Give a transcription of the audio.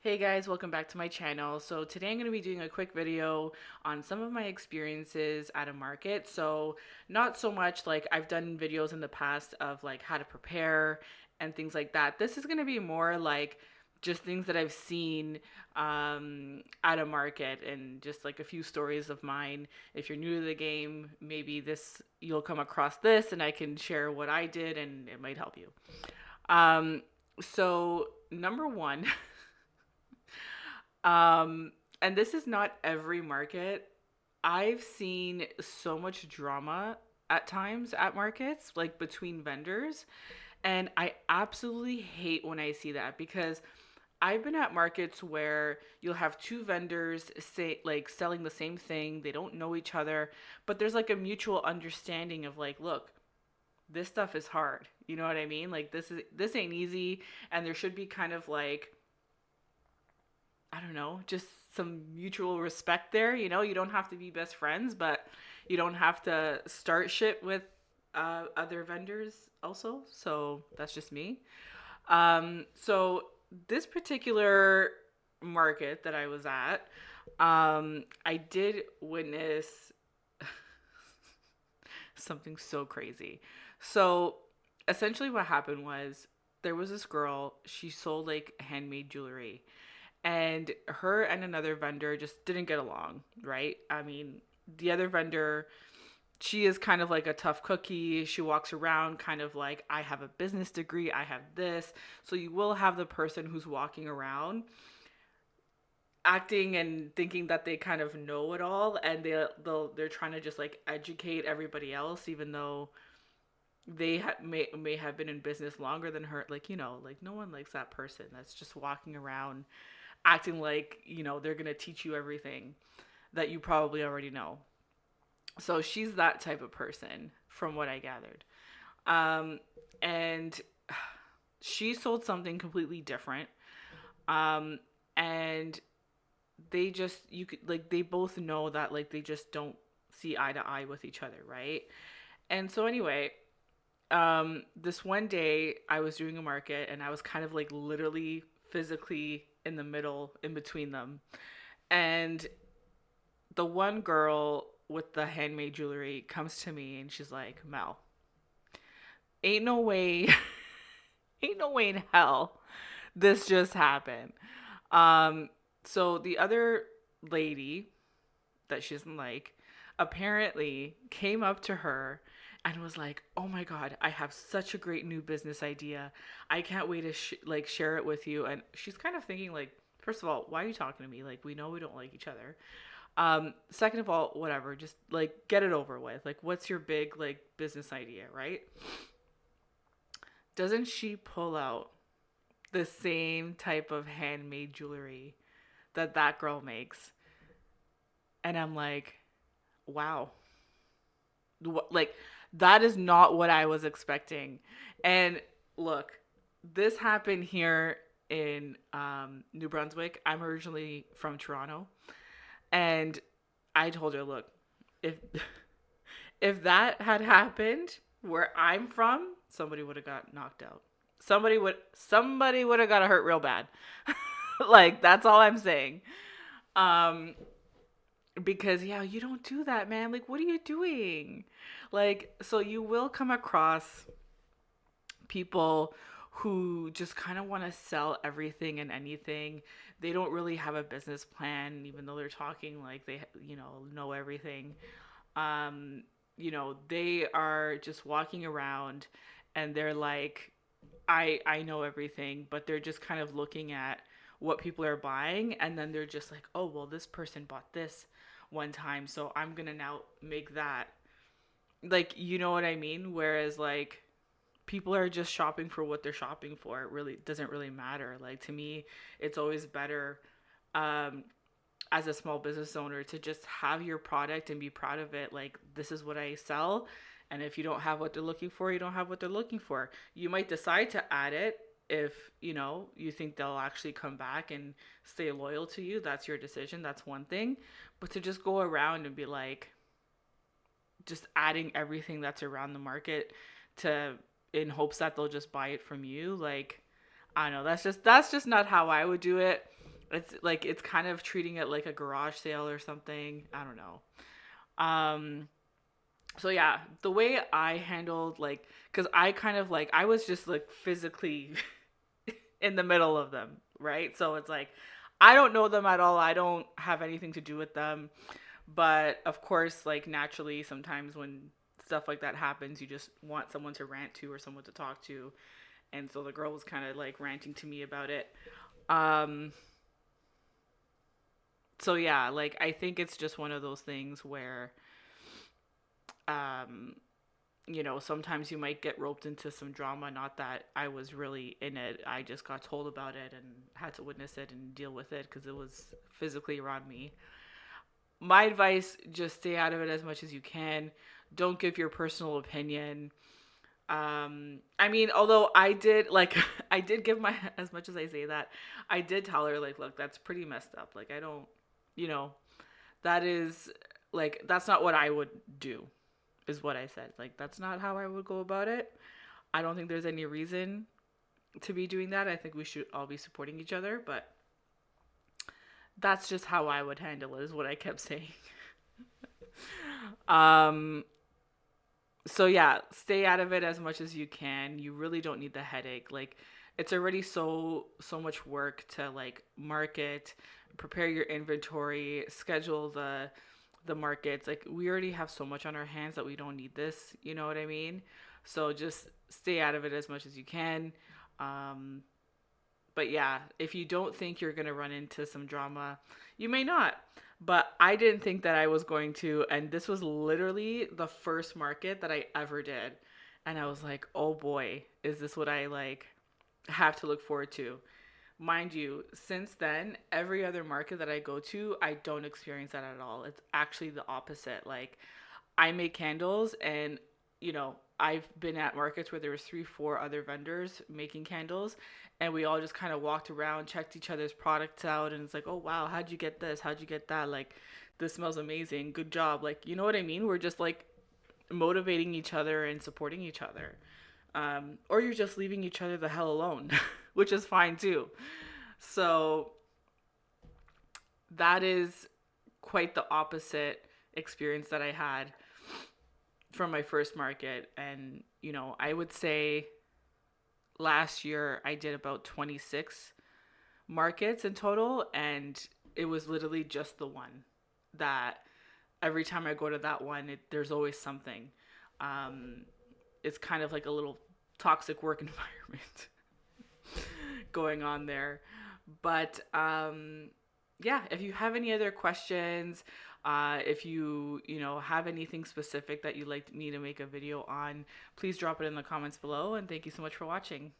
Hey guys, welcome back to my channel. So today I'm going to be doing a quick video on some of my experiences at a market. So not so much like I've done videos in the past of like how to prepare and things like that. This is going to be more like just things that I've seen at a market and just like a few stories of mine. If you're new to the game, maybe this you'll come across this and I can share what I did and it might help you. Um, so number one. Um, and this is not every market. I've seen so much drama at times at markets, like between vendors. And I absolutely hate when I see that because I've been at markets where you'll have two vendors say like selling the same thing. They don't know each other, but there's like a mutual understanding of like, look, this stuff is hard. You know what I mean? Like this ain't easy and there should be kind of like I don't know, just some mutual respect there. You know, you don't have to be best friends, but you don't have to start shit with other vendors also. So that's just me. So this particular market that I was at, I did witness something so crazy. So essentially, what happened was there was this girl, she sold like handmade jewelry and her and another vendor just didn't get along, right? I mean, the other vendor, she is kind of like a tough cookie. She walks around kind of like, I have a business degree, I have this. So you will have the person who's walking around acting and thinking that they kind of know it all and they're trying to just like educate everybody else even though may have been in business longer than her, like, you know, like no one likes that person that's just walking around acting like, you know, they're going to teach you everything that you probably already know. So she's that type of person from what I gathered. Um, and she sold something completely different. Um, and they just, you could, like, they both know that, like, they just don't see eye to eye with each other, right? And so, anyway, this one day I was doing a market and I was kind of like literally physically in the middle, in between them. And the one girl with the handmade jewelry comes to me and she's like, Mel, ain't no way, ain't no way in hell this just happened. Um, so the other lady that she doesn't like apparently came up to her and was like, "Oh my god, I have such a great new business idea. I can't wait to like share it with you." And she's kind of thinking like, first of all, why are you talking to me? Like we know we don't like each other. Second of all, whatever, just like get it over with. Like what's your big like business idea, right? Doesn't she pull out the same type of handmade jewelry that that girl makes? And I'm like, wow. Like that is not what I was expecting. And look, this happened here in New Brunswick. I'm originally from Toronto, and I told her, look, if if that had happened where I'm from, somebody would have got knocked out. Somebody would have got hurt real bad. Like that's all I'm saying. Um, because yeah, you don't do that, man. Like, what are you doing? Like, so you will come across people who just kind of want to sell everything and anything. They don't really have a business plan, even though they're talking like they, know everything. Um, they are just walking around and they're like, I know everything, but they're just kind of looking at what people are buying and then they're just like, "Oh, well this person bought this one time, so I'm going to now make that." Like, you know what I mean? Whereas like people are just shopping for what they're shopping for. It really doesn't really matter. Like to me, it's always better um as a small business owner to just have your product and be proud of it. Like this is what I sell, and if you don't have what they're looking for, you don't have what they're looking for. You might decide to add it if you think they'll actually come back and stay loyal to you. That's your decision, that's one thing. But to just go around and be like just adding everything that's around the market to in hopes that they'll just buy it from you, like I don't know, that's just not how I would do it. It's like it's kind of treating it like a garage sale or something. I don't know. Um, so yeah, the way I handled like, cause I kind of like I was just like physically in the middle of them, right? So it's like I don't know them at all. I don't have anything to do with them. But of course, like naturally, sometimes when stuff like that happens, you just want someone to rant to or someone to talk to. And so the girl was kind of like ranting to me about it. Um, so yeah, like I think it's just one of those things where, um, sometimes you might get roped into some drama. Not that I was really in it. I just got told about it and had to witness it and deal with it because it was physically around me. My advice, just stay out of it as much as you can. Don't give your personal opinion. I mean, although I did like I did give my as much as I say that, I did tell her like, look, that's pretty messed up. Like I don't, you know, that is like that's not what I would do is what I said. Like that's not how I would go about it. I don't think there's any reason to be doing that. I think we should all be supporting each other, but that's just how I would handle it is what I kept saying. Um so yeah, stay out of it as much as you can. You really don't need the headache. Like it's already so much work to like market, prepare your inventory, schedule the markets. Like we already have so much on our hands that we don't need this, you know what I mean? So just stay out of it as much as you can. Um but yeah, if you don't think you're going to run into some drama, you may not. But I didn't think that I was going to. And this was literally the first market that I ever did. And I was like, oh boy, is this what I like have to look forward to? Mind you, since then, every other market that I go to, I don't experience that at all. It's actually the opposite. Like, I make candles and I've been at markets where there was 3 4 other vendors making candles and we all just kind of walked around, checked each other's products out, and it's like, oh wow, how'd you get this, how'd you get that, like this smells amazing, good job, like you know what I mean, we're just like motivating each other and supporting each other. Or you're just leaving each other the hell alone which is fine too. So that is quite the opposite experience that I had from my first market. And, I would say last year I did about 26 markets in total. And it was literally just the one that every time I go to that one, there's always something. Um, it's kind of like a little toxic work environment going on there. But yeah, if you have any other questions, if you have anything specific that you'd like me to make a video on, please drop it in the comments below. And thank you so much for watching.